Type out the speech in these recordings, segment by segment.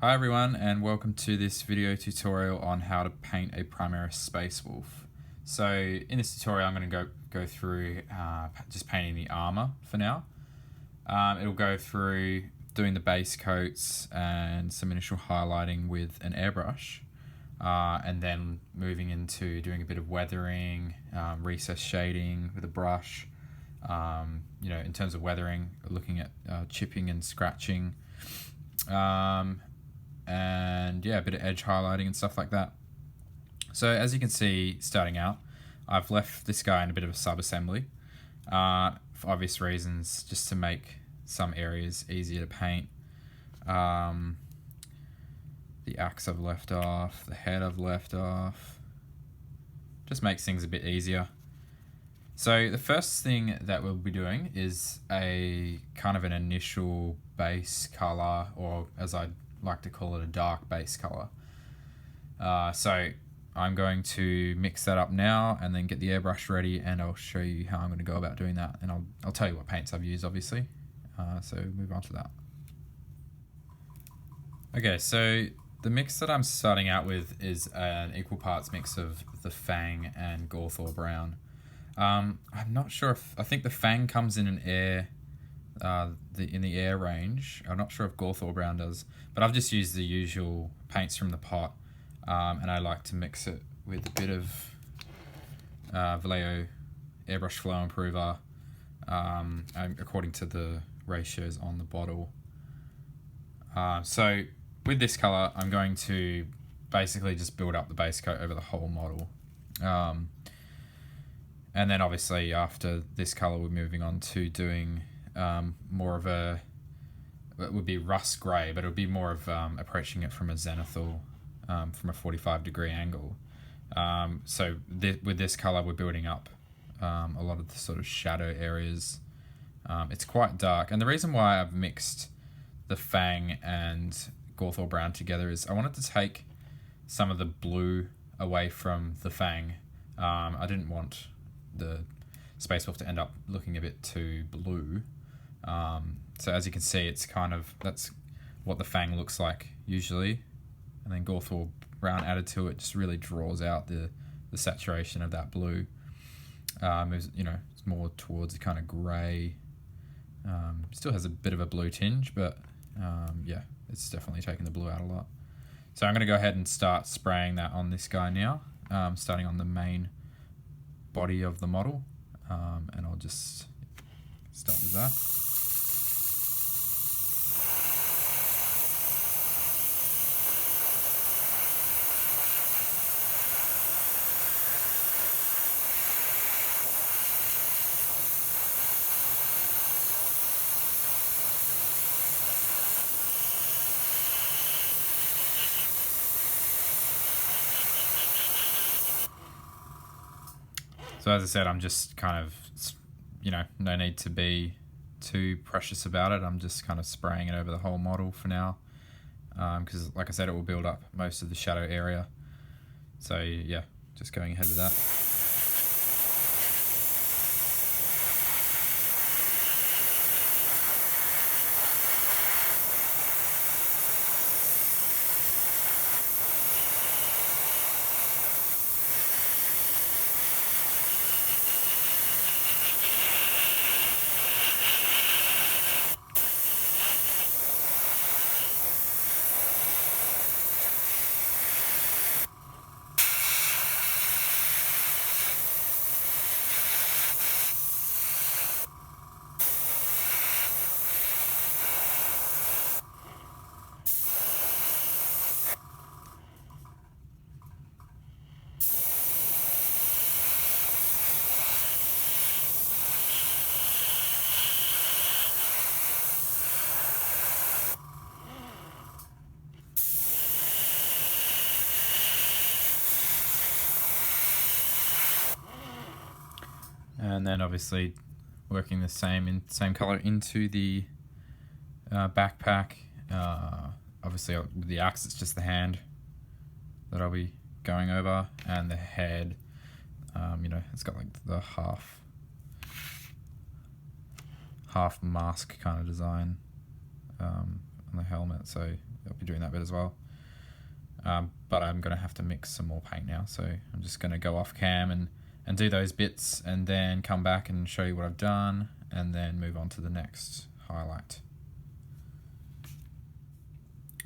Hi everyone, and welcome to this video tutorial on how to paint a Primaris Space Wolf. So in this tutorial I'm going to go through just painting the armor for now. It'll go through doing the base coats and some initial highlighting with an airbrush, and then moving into doing a bit of weathering, recess shading with a brush. In terms of weathering, looking at chipping and scratching. And yeah, a bit of edge highlighting and stuff like that. So as you can see, starting out, I've left this guy in a bit of a sub-assembly for obvious reasons, just to make some areas easier to paint. The axe I've left off, the head I've left off, just makes things a bit easier. So the first thing that we'll be doing is a kind of an initial base color, or as I like to call it, a dark base color. So I'm going to mix that up now and then get the airbrush ready, and I'll show you how I'm going to go about doing that, and I'll tell you what paints I've used, obviously. So move on to that. Okay, so the mix that I'm starting out with is an equal parts mix of the Fang and Gorthor Brown. I'm not sure I think the Fang comes in an air, in the air range. I'm not sure if Gorthor Brown does, but I've just used the usual paints from the pot, and I like to mix it with a bit of Vallejo airbrush flow improver, according to the ratios on the bottle. So with this color, I'm going to basically just build up the base coat over the whole model. And then obviously after this color, we're moving on to doing more of a, it would be Russ Grey, but it would be more of approaching it from a zenithal, from a 45-degree angle. So with this color, we're building up a lot of the sort of shadow areas. It's quite dark, and the reason why I've mixed the Fang and Gorthor Brown together is I wanted to take some of the blue away from the Fang. I didn't want the Space Wolf to end up looking a bit too blue. So as you can see, it's kind of, that's what the Fang looks like usually, and then Gorthor Brown added to it just really draws out the saturation of that blue. It's more towards the kind of grey. Still has a bit of a blue tinge, but yeah, it's definitely taken the blue out a lot. So I'm going to go ahead and start spraying that on this guy now, starting on the main body of the model, and I'll just start with that. So as I said, I'm just kind of, no need to be too precious about it. I'm just kind of spraying it over the whole model for now, because like I said, it will build up most of the shadow area. So yeah, just going ahead with that. And then obviously working the same color into the backpack. Obviously with the axe, it's just the hand that I'll be going over, and the head, it's got like the half mask kind of design on the helmet, so I'll be doing that bit as well. But I'm going to have to mix some more paint now, so I'm just going to go off cam and do those bits, and then come back and show you what I've done, and then move on to the next highlight.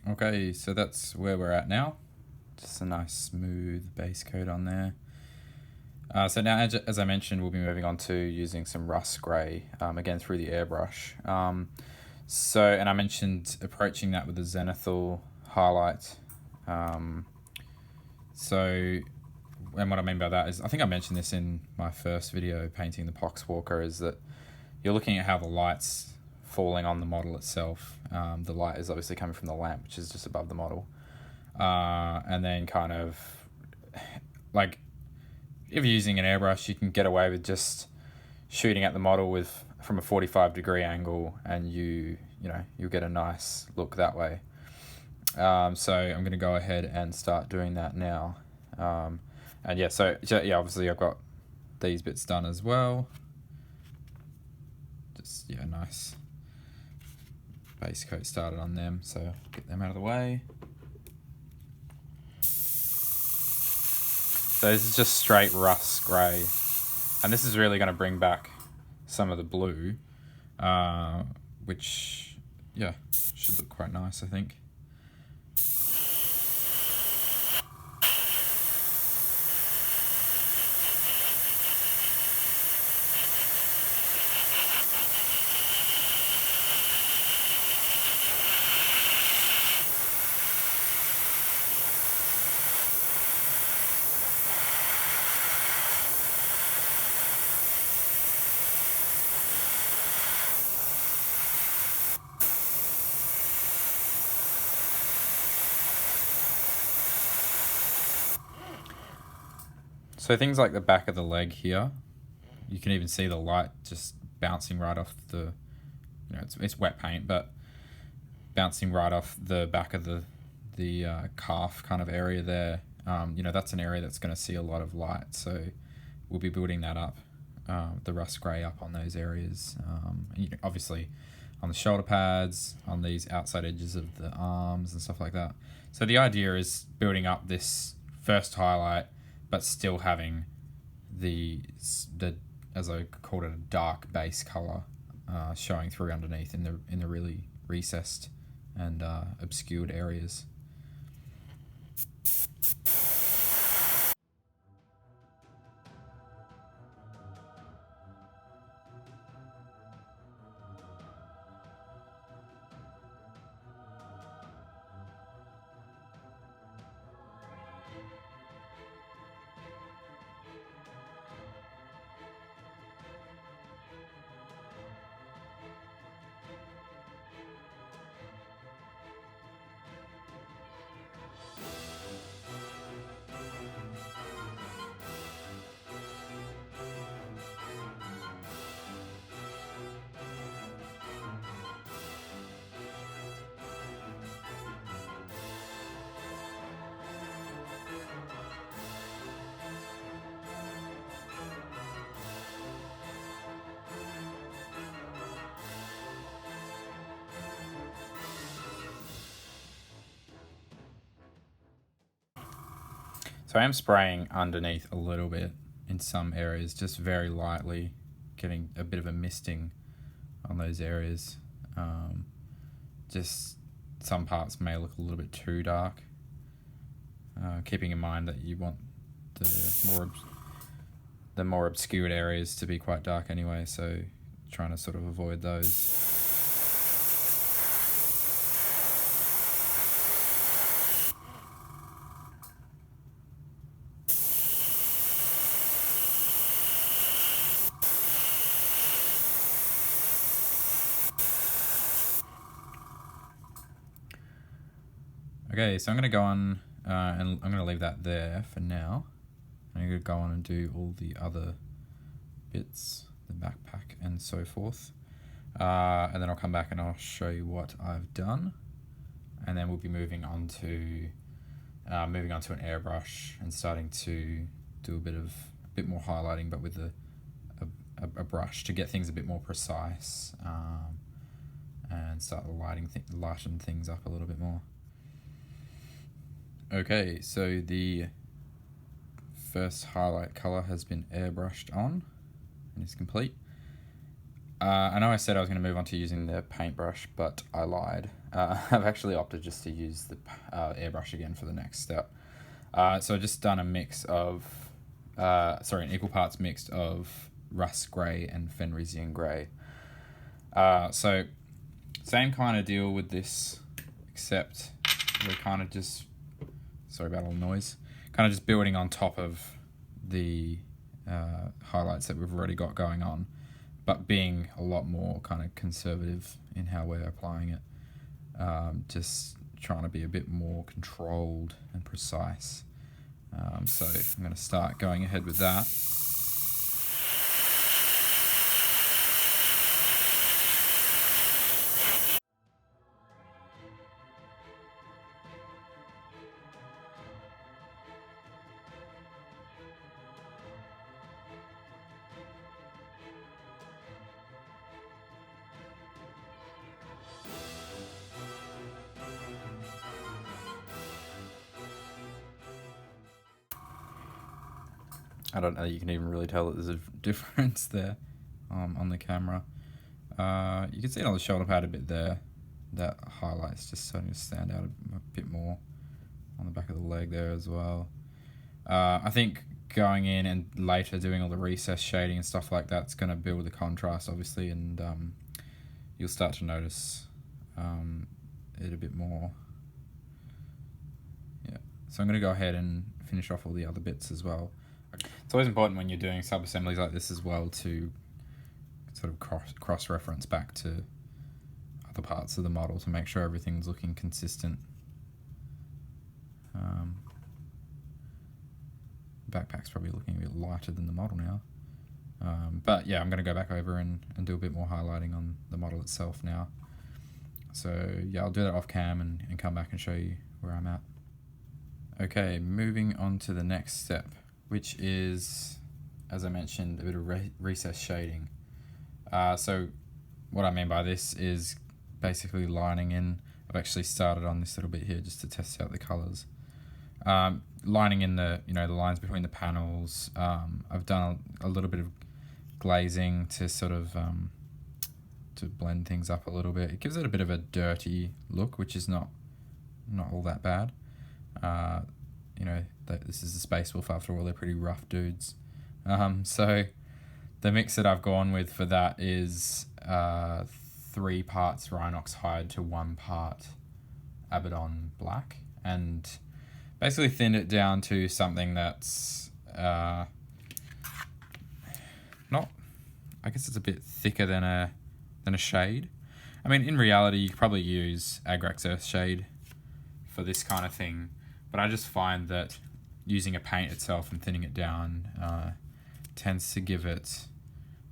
Okay, so that's where we're at now. Just a nice smooth base coat on there. So now, as I mentioned, we'll be moving on to using some Russ Grey, again through the airbrush. And I mentioned approaching that with the zenithal highlight. And what I mean by that is, I think I mentioned this in my first video painting the Poxwalker, is that you're looking at how the light's falling on the model itself. The light is obviously coming from the lamp, which is just above the model. And then kind of, like, if you're using an airbrush, you can get away with just shooting at the model from a 45-degree angle, and you'll get a nice look that way. So I'm going to go ahead and start doing that now. So obviously I've got these bits done as well. Just, nice base coat started on them, so get them out of the way. So this is just straight Russ Grey, and this is really going to bring back some of the blue, which should look quite nice, I think. So things like the back of the leg here, you can even see the light just bouncing right off the, it's wet paint, but bouncing right off the back of the calf kind of area there. That's an area that's going to see a lot of light, so we'll be building that up, the Russ Grey up on those areas. Obviously on the shoulder pads, on these outside edges of the arms and stuff like that. So the idea is building up this first highlight, but still having the as I called it, a dark base color showing through underneath in the really recessed and obscured areas. So I am spraying underneath a little bit in some areas, just very lightly, getting a bit of a misting on those areas. Just some parts may look a little bit too dark, keeping in mind that you want the more obscured areas to be quite dark anyway, so trying to sort of avoid those. Okay, so I'm going to go on, and I'm going to leave that there for now. I'm going to go on and do all the other bits, the backpack and so forth. And then I'll come back and I'll show you what I've done. And then we'll be moving on to an airbrush and starting to do a bit more highlighting, but with a brush to get things a bit more precise, and start lighten things up a little bit more. Okay, so the first highlight colour has been airbrushed on and is complete. I know I said I was going to move on to using the paintbrush, but I lied. I've actually opted just to use the airbrush again for the next step. So I've just done a mix of, an equal parts mixed of Russ Grey and Fenrisian Grey. So same kind of deal with this, except we're kind of just, sorry about all the noise, kind of just building on top of the highlights that we've already got going on, but being a lot more kind of conservative in how we're applying it. Just trying to be a bit more controlled and precise. So I'm going to start going ahead with that. I don't know, you can even really tell that there's a difference there on the camera. You can see it on the shoulder pad a bit there. That highlight's just starting to stand out a bit more on the back of the leg there as well. I think going in and later doing all the recess shading and stuff like that's going to build the contrast, obviously, and you'll start to notice it a bit more. Yeah, so I'm going to go ahead and finish off all the other bits as well. It's always important when you're doing sub-assemblies like this as well to sort of cross-reference back to other parts of the model to make sure everything's looking consistent. Backpack's probably looking a bit lighter than the model now. But yeah, I'm going to go back over and do a bit more highlighting on the model itself now. So yeah, I'll do that off cam and come back and show you where I'm at. Okay, moving on to the next step, which is, as I mentioned, a bit of recess shading. So what I mean by this is basically lining in. I've actually started on this little bit here just to test out the colours. Lining in the lines between the panels. I've done a little bit of glazing to sort of to blend things up a little bit. It gives it a bit of a dirty look, which is not all that bad. This is the Space Wolf after all, they're pretty rough dudes. So the mix that I've gone with for that is 3 parts Rhinox Hide to 1 part Abaddon black, and basically thinned it down to something that's I guess it's a bit thicker than a shade. I mean, in reality, you could probably use Agrax Earthshade for this kind of thing, but I just find that using a paint itself and thinning it down tends to give it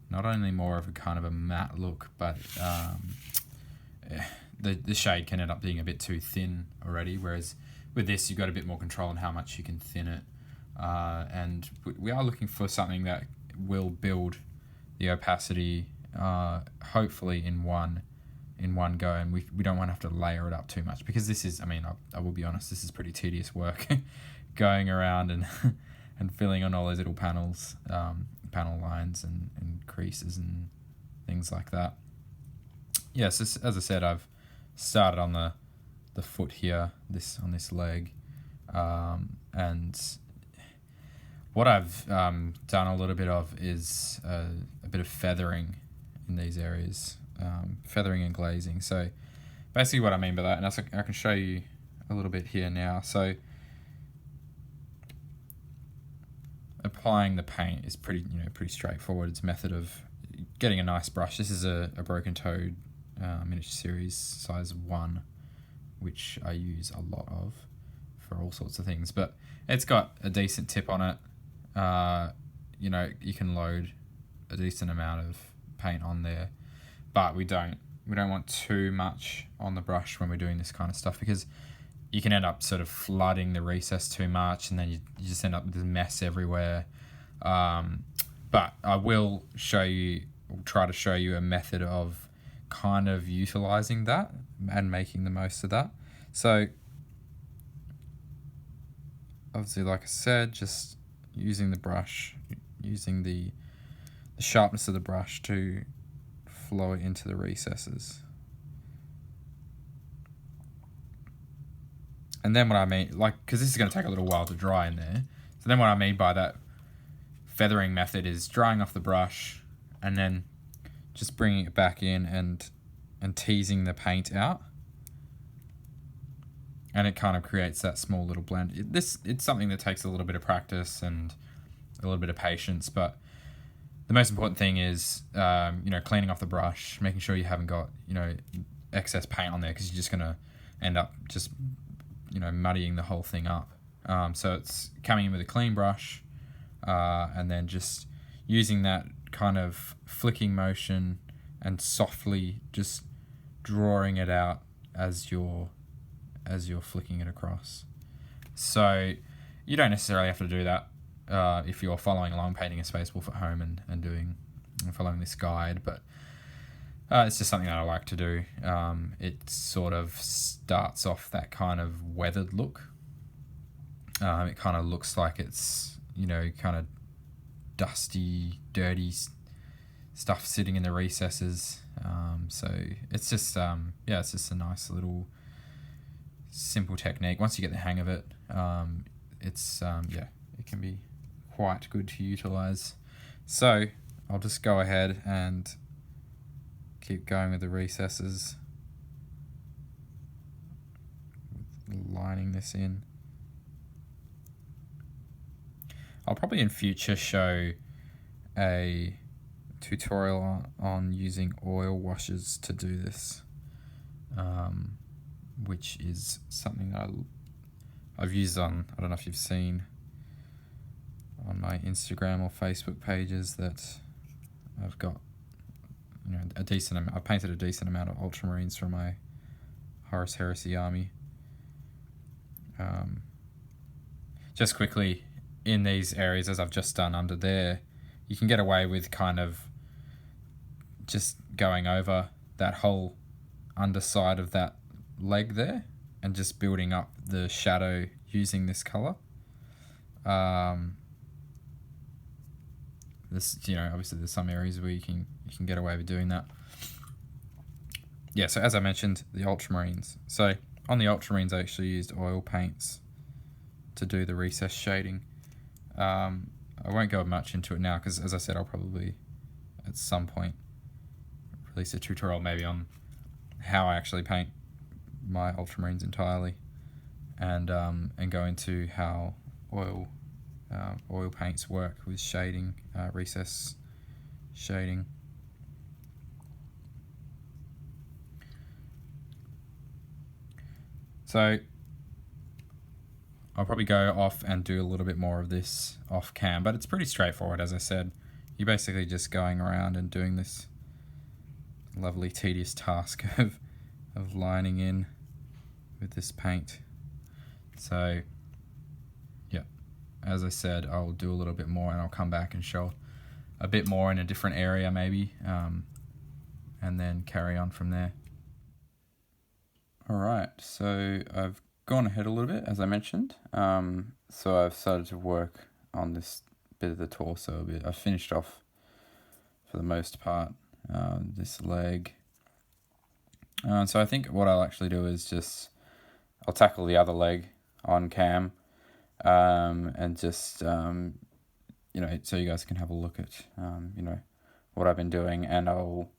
not only more of a kind of a matte look, but the shade can end up being a bit too thin already, whereas with this you've got a bit more control on how much you can thin it, and we are looking for something that will build the opacity hopefully in one go, and we don't want to have to layer it up too much, because this is, I will be honest, this is pretty tedious work going around and filling on all those little panels, panel lines and creases and things like that. Yes, as I said, I've started on the foot here, on this leg, and what I've done a little bit of is a bit of feathering in these areas, feathering and glazing. So basically what I mean by that, and I can show you a little bit here now. So applying the paint is pretty straightforward. It's a method of getting a nice brush. This is a Broken Toad miniature series size 1, which I use a lot of for all sorts of things, but it's got a decent tip on it. You can load a decent amount of paint on there, but we don't want too much on the brush when we're doing this kind of stuff, because you can end up sort of flooding the recess too much, and then you just end up with this mess everywhere. But I will try to show you a method of kind of utilizing that and making the most of that. So obviously, like I said, just using the brush, using the sharpness of the brush to flow it into the recesses. And then what I mean, like, because this is going to take a little while to dry in there. So then what I mean by that feathering method is drying off the brush and then just bringing it back in and teasing the paint out. And it kind of creates that small little blend. It's something that takes a little bit of practice and a little bit of patience, but the most important thing is, cleaning off the brush, making sure you haven't got, excess paint on there, because you're just going to end up just, muddying the whole thing up. So it's coming in with a clean brush, and then just using that kind of flicking motion and softly just drawing it out as you're flicking it across. So you don't necessarily have to do that if you're following along, painting a Space Wolf at home and following this guide, but it's just something that I like to do. It sort of starts off that kind of weathered look. It kind of looks like it's, kind of dusty, dirty stuff sitting in the recesses. So it's just, it's just a nice little simple technique. Once you get the hang of it, it can be quite good to utilize. So I'll just go ahead and keep going with the recesses, lining this in. I'll probably in future show a tutorial on using oil washes to do this, which is something that I've used on, I don't know if you've seen on my Instagram or Facebook pages, that I've got I've painted a decent amount of ultramarines for my Horus Heresy army. Just quickly, in these areas, as I've just done under there, you can get away with kind of just going over that whole underside of that leg there and just building up the shadow using this colour. Obviously there's some areas where you can get away with doing that. Yeah, so as I mentioned, the ultramarines. So on the ultramarines, I actually used oil paints to do the recess shading. I won't go much into it now because, as I said, I'll probably at some point release a tutorial maybe on how I actually paint my ultramarines entirely, and go into how oil paints work with shading, recess shading. So I'll probably go off and do a little bit more of this off cam, but it's pretty straightforward. As I said, you're basically just going around and doing this lovely tedious task of lining in with this paint. So yeah, as I said, I'll do a little bit more and I'll come back and show a bit more in a different area maybe, and then carry on from there. Alright, so I've gone ahead a little bit, as I mentioned. So I've started to work on this bit of the torso a bit. I've finished off, for the most part, this leg. So I think what I'll actually do is I'll tackle the other leg on cam, and just, so you guys can have a look at, what I've been doing, and I'll,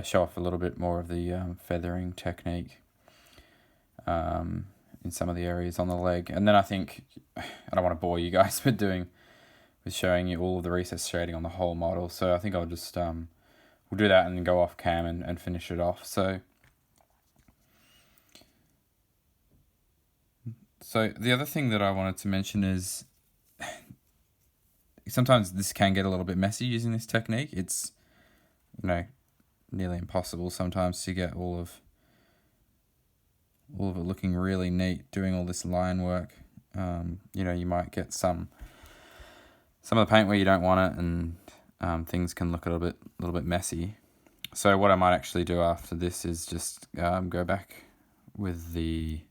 show off a little bit more of the feathering technique in some of the areas on the leg. And then I think, I don't want to bore you guys with showing you all of the recess shading on the whole model, so I think I'll just, we'll do that and then go off cam and finish it off. So the other thing that I wanted to mention is sometimes this can get a little bit messy using this technique. It's, nearly impossible sometimes to get all of it looking really neat, doing all this line work. You might get some of the paint where you don't want it, and things can look a little bit messy. So what I might actually do after this is just go back with the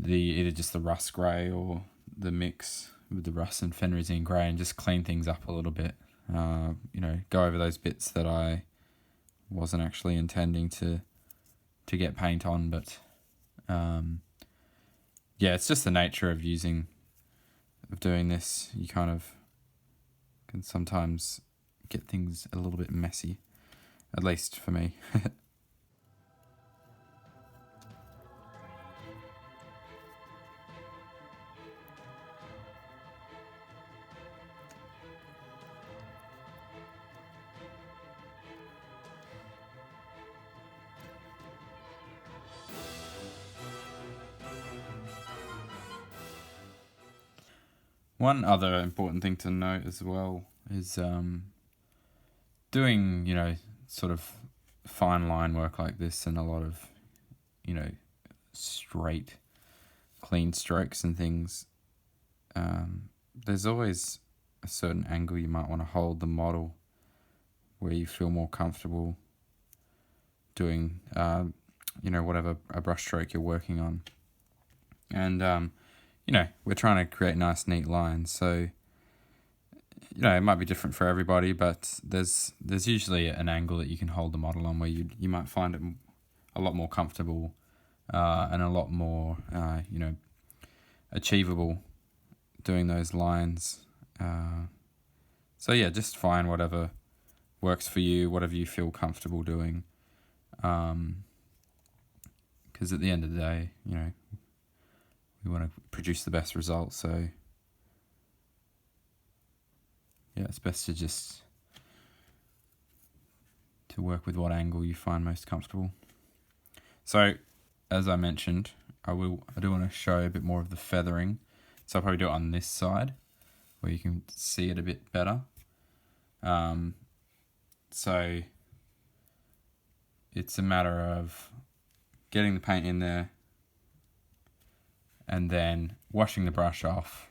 either just the Russ Grey or the mix with the Russ and Fenrisian Grey, and just clean things up a little bit. Go over those bits that I wasn't actually intending to get paint on, but it's just the nature of doing this. You kind of can sometimes get things a little bit messy, at least for me. One other important thing to note as well is doing, sort of fine line work like this and a lot of, straight, clean strokes and things. There's always a certain angle you might want to hold the model where you feel more comfortable doing, whatever a brush stroke you're working on. And, we're trying to create nice, neat lines. So, it might be different for everybody, but there's usually an angle that you can hold the model on where you might find it a lot more comfortable and a lot more, achievable doing those lines. Just find whatever works for you, whatever you feel comfortable doing. Because at the end of the day, we want to produce the best results. So, it's best to work with what angle you find most comfortable. So, as I mentioned, I do want to show a bit more of the feathering. So I'll probably do it on this side, where you can see it a bit better. So it's a matter of getting the paint in there and then washing the brush off,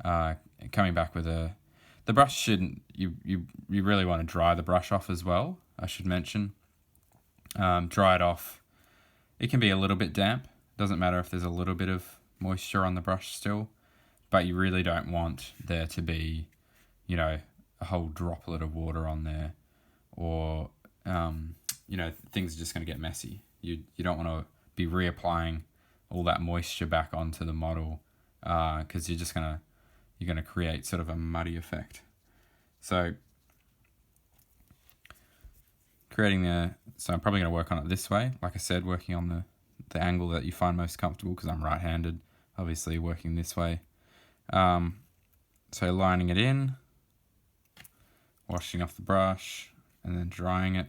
coming back with the brush shouldn't, you really want to dry the brush off as well, I should mention. Dry it off. It can be a little bit damp. Doesn't matter if there's a little bit of moisture on the brush still, but you really don't want there to be, a whole droplet of water on there, or, things are just going to get messy. You don't want to be reapplying all that moisture back onto the model, because you're going to create sort of a muddy effect. So so I'm probably going to work on it this way. Like I said, working on the angle that you find most comfortable, because I'm right-handed, obviously working this way. So lining it in, washing off the brush, and then drying it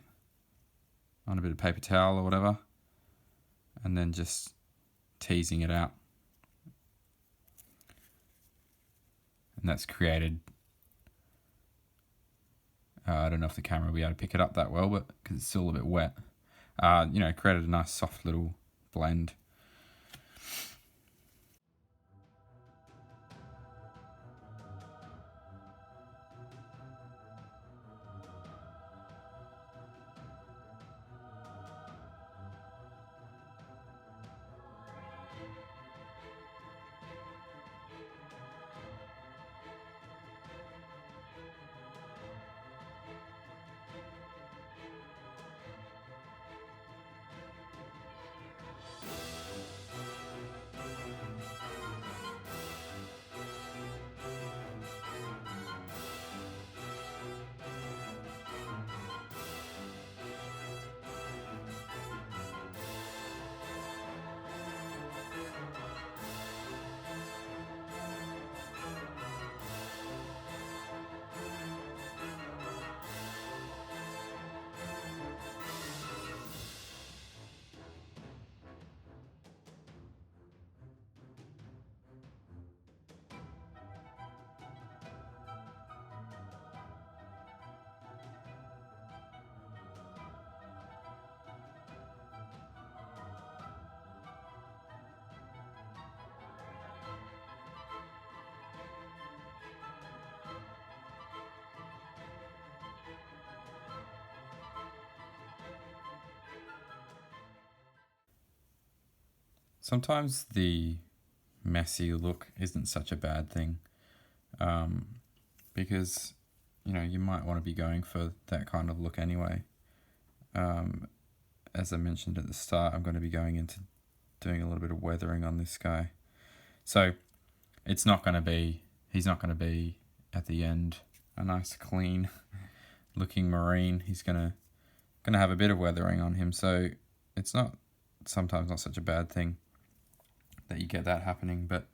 on a bit of paper towel or whatever, and then just teasing it out. And that's created, I don't know if the camera will be able to pick it up that well, but because it's still a bit wet, created a nice soft little blend. sometimes the messy look isn't such a bad thing, because you might want to be going for that kind of look anyway. As I mentioned at the start, I'm going to be going into doing a little bit of weathering on this guy, so he's not going to be at the end a nice clean looking marine. He's gonna have a bit of weathering on him, so it's sometimes not such a bad thing that you get that happening. But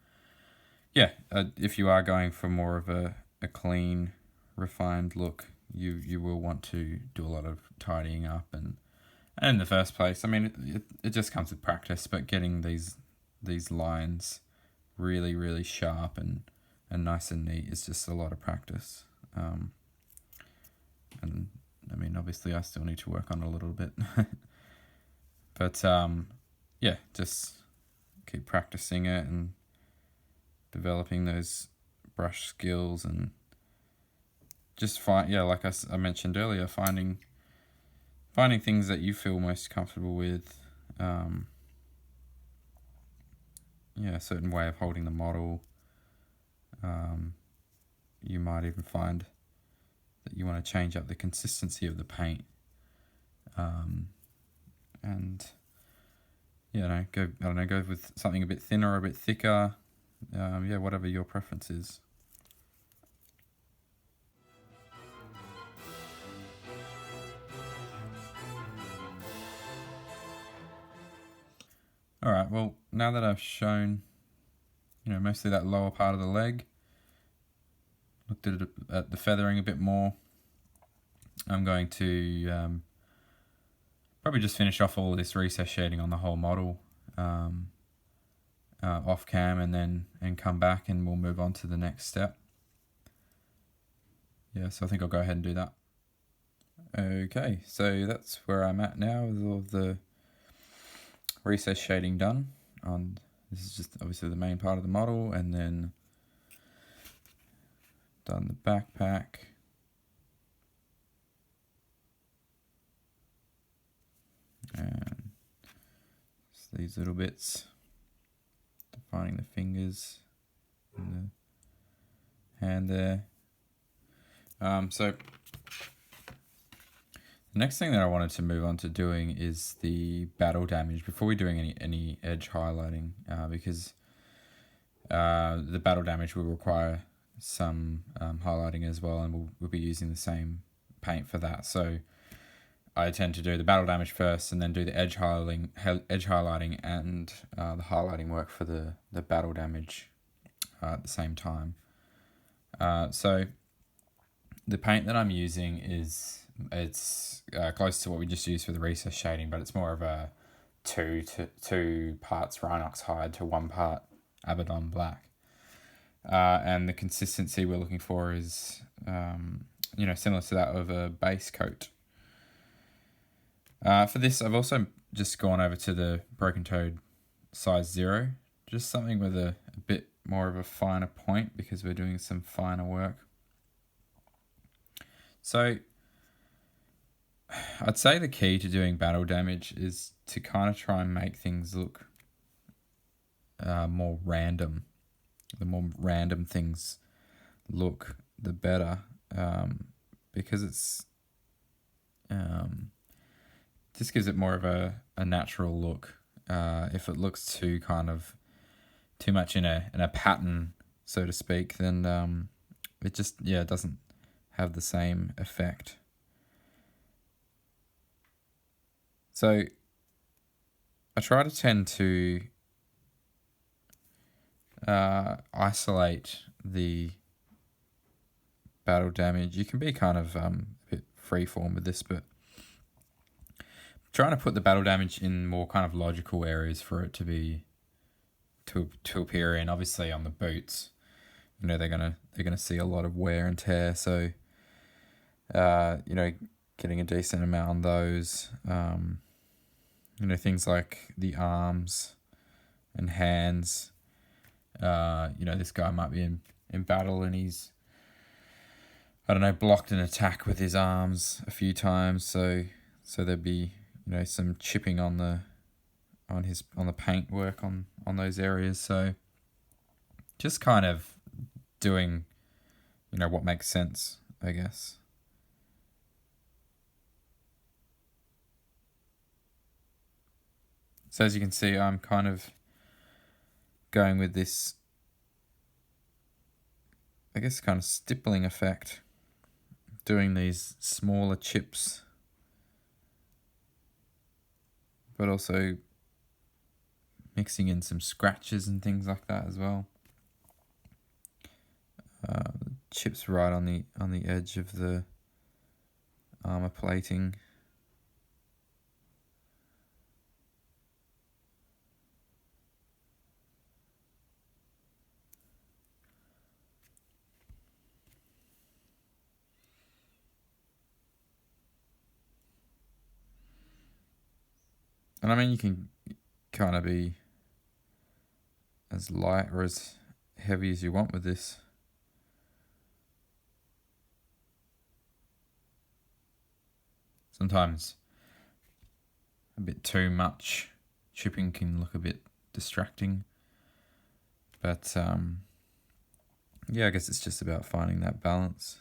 yeah, if you are going for more of a clean, refined look, you will want to do a lot of tidying up, and in the first place, I mean, it just comes with practice, but getting these lines really, really sharp and nice and neat is just a lot of practice. And I mean, obviously I still need to work on it a little bit. But yeah, just keep practicing it and developing those brush skills, and just like I mentioned earlier, finding things that you feel most comfortable with. A certain way of holding the model. You might even find that you want to change up the consistency of the paint, and go with something a bit thinner or a bit thicker. Whatever your preference is. All right. Well, now that I've shown, mostly that lower part of the leg, looked at the feathering a bit more, I'm going to probably just finish off all of this recess shading on the whole model off cam, and come back, and we'll move on to the next step. Yeah, so I think I'll go ahead and do that. Okay, so that's where I'm at now with all of the recess shading done. This is just obviously the main part of the model, and then done the backpack. And just these little bits, defining the fingers and the hand there. So the next thing that I wanted to move on to doing is the battle damage before we're doing any edge highlighting, because the battle damage will require some highlighting as well, and we'll be using the same paint for that. So I tend to do the battle damage first, and then do the edge highlighting and the highlighting work for the battle damage at the same time. So the paint that I'm using it's close to what we just used for the recess shading, but it's more of a two parts Rhinox Hide to 1 part Abaddon black. And the consistency we're looking for is similar to that of a base coat. For this, I've also just gone over to the Broken Toad size 0, just something with a bit more of a finer point, because we're doing some finer work. So I'd say the key to doing battle damage is to kind of try and make things look more random. The more random things look, the better, because it's just gives it more of a natural look. If it looks too much in a pattern, so to speak, then it just doesn't have the same effect. So I try to tend to isolate the battle damage. You can be kind of a bit freeform with this, but trying to put the battle damage in more kind of logical areas for it to appear in. Obviously on the boots, they're gonna see a lot of wear and tear, so getting a decent amount on those. Things like the arms and hands. This guy might be in battle, and he's, blocked an attack with his arms a few times, so there'd be some chipping on on the paint work on those areas. So just kind of doing, what makes sense, I guess. So as you can see, I'm kind of going with this, I guess, kind of stippling effect, doing these smaller chips, but also mixing in some scratches and things like that as well. Chips right on the edge of the armor plating. And I mean, you can kind of be as light or as heavy as you want with this. Sometimes a bit too much chipping can look a bit distracting. But yeah, I guess it's just about finding that balance.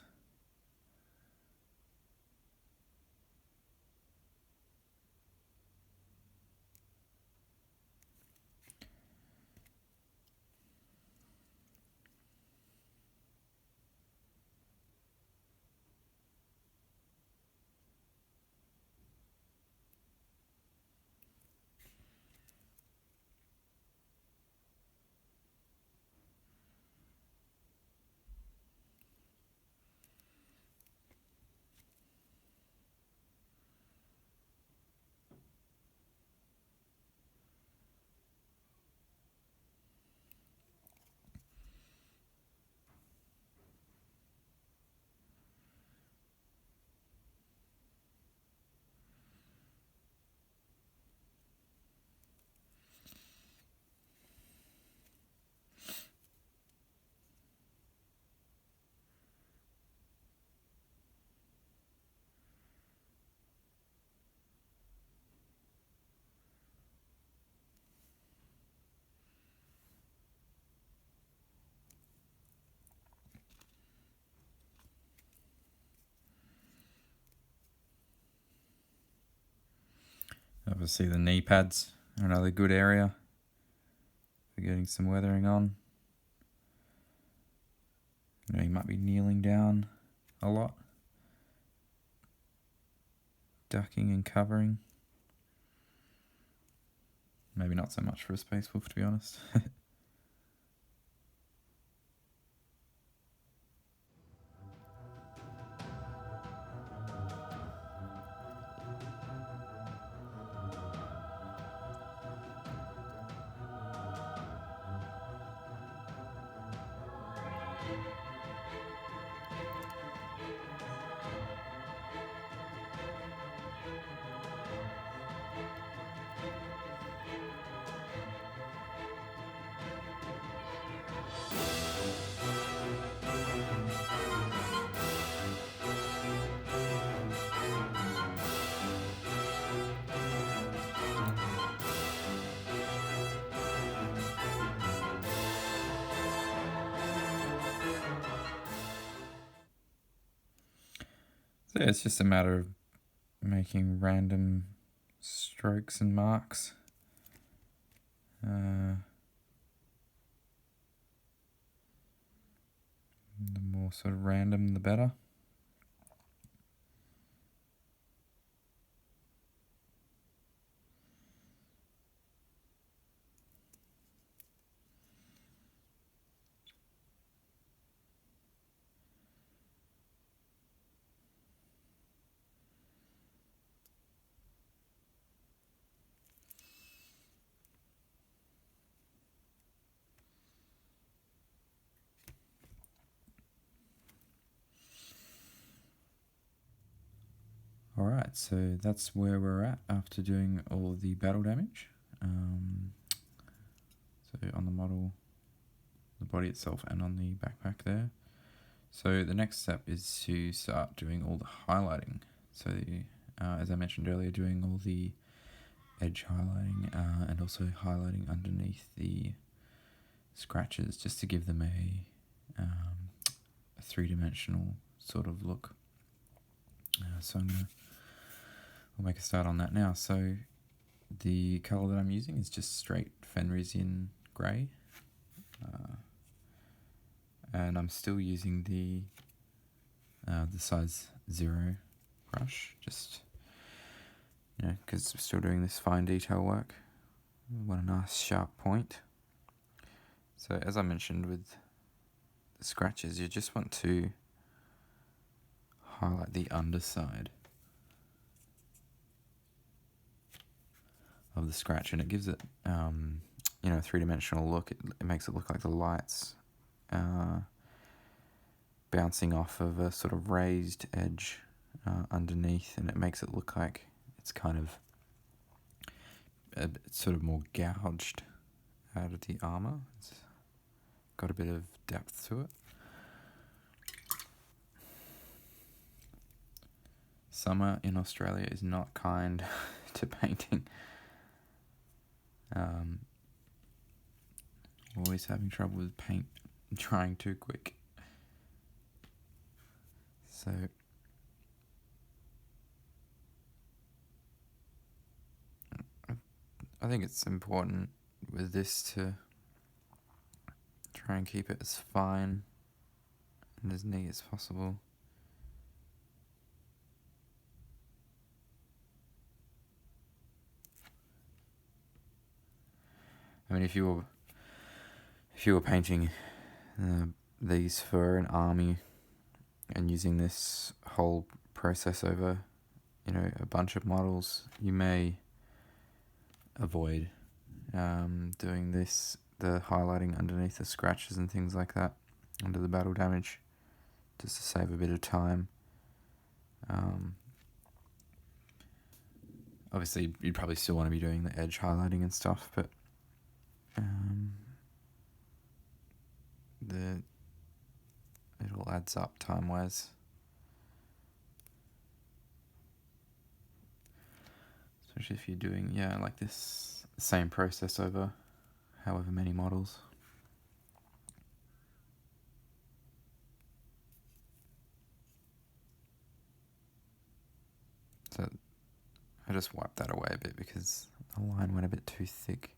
Obviously the knee pads are another good area for getting some weathering on. You might be kneeling down a lot, ducking and covering. Maybe not so much for a Space Wolf, to be honest. So yeah, it's just a matter of making random strokes and marks. The more sort of random, the better. Alright, so that's where we're at after doing all of the battle damage. So on the model, the body itself, and on the backpack there. So the next step is to start doing all the highlighting. So as I mentioned earlier, doing all the edge highlighting and also highlighting underneath the scratches just to give them a three-dimensional sort of look. So we'll make a start on that now. So the colour that I'm using is just straight Fenrisian Grey, and I'm still using the size 0 brush, just because we're still doing this fine detail work. We want a nice sharp point. So as I mentioned with the scratches, you just want to highlight the underside of the scratch, and it gives it a three-dimensional look. It makes it look like the lights bouncing off of a sort of raised edge underneath, and it makes it look like it's kind of it's sort of more gouged out of the armour. It's got a bit of depth to it. Summer in Australia is not kind to painting. Always having trouble with paint drying too quick. So I think it's important with this to try and keep it as fine and as neat as possible. I mean, if you were painting these for an army and using this whole process over, a bunch of models, you may avoid doing the highlighting underneath the scratches and things like that under the battle damage, just to save a bit of time. Obviously, you'd probably still want to be doing the edge highlighting and stuff, but it all adds up time-wise. Especially if you're doing, like this same process over however many models. So I just wiped that away a bit because the line went a bit too thick.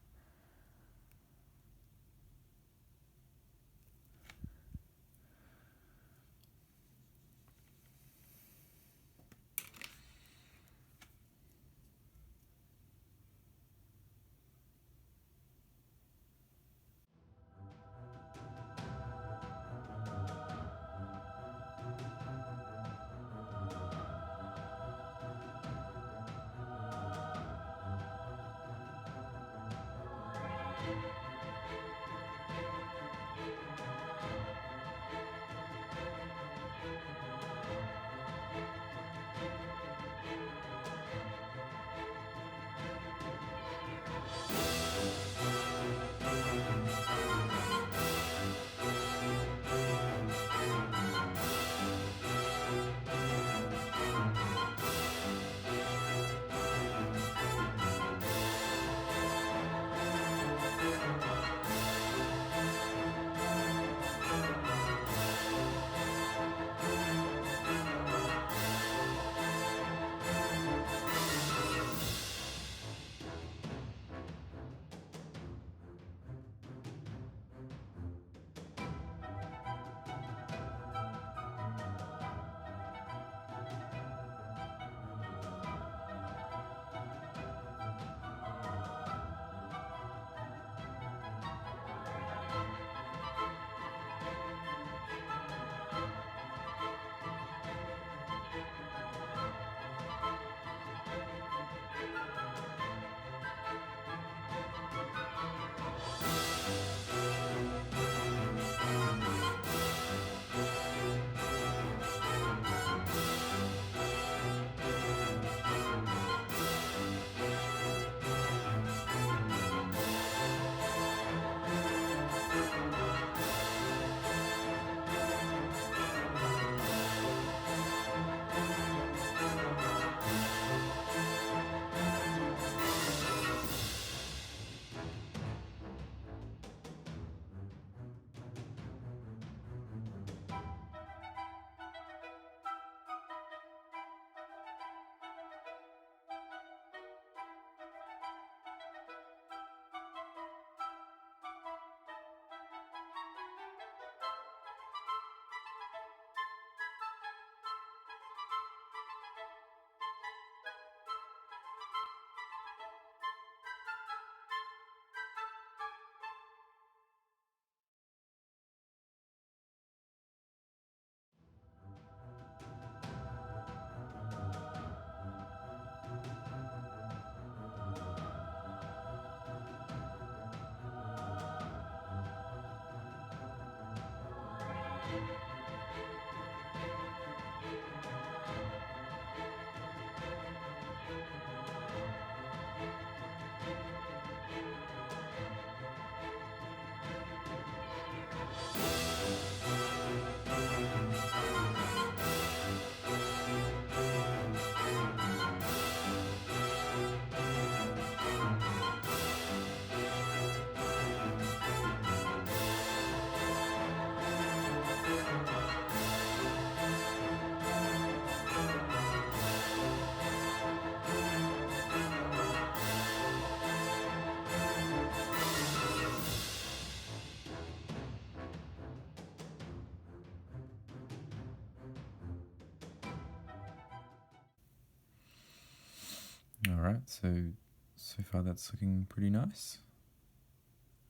Alright, so far that's looking pretty nice.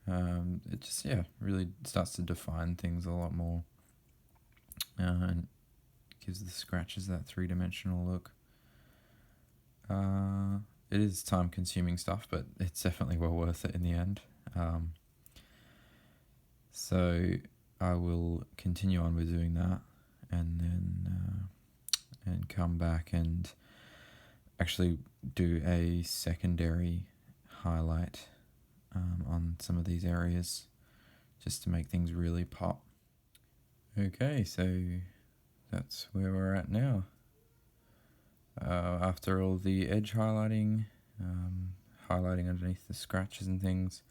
It just, really starts to define things a lot more. And gives the scratches that three-dimensional look. It is time-consuming stuff, but it's definitely well worth it in the end. So I will continue on with doing that, and then and come back and actually do a secondary highlight on some of these areas, just to make things really pop. Okay, so that's where we're at now. After all the edge highlighting, highlighting underneath the scratches and things,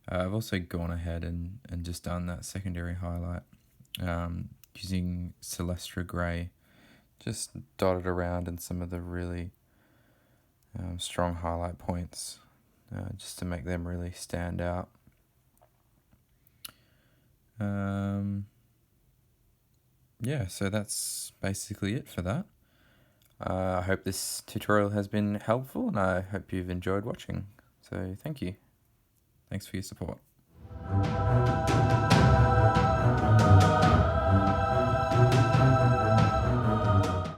I've also gone ahead and just done that secondary highlight using Celestra Grey, just dotted around in some of the really strong highlight points, just to make them really stand out. So that's basically it for that. I hope this tutorial has been helpful, and I hope you've enjoyed watching. So thank you. Thanks for your support.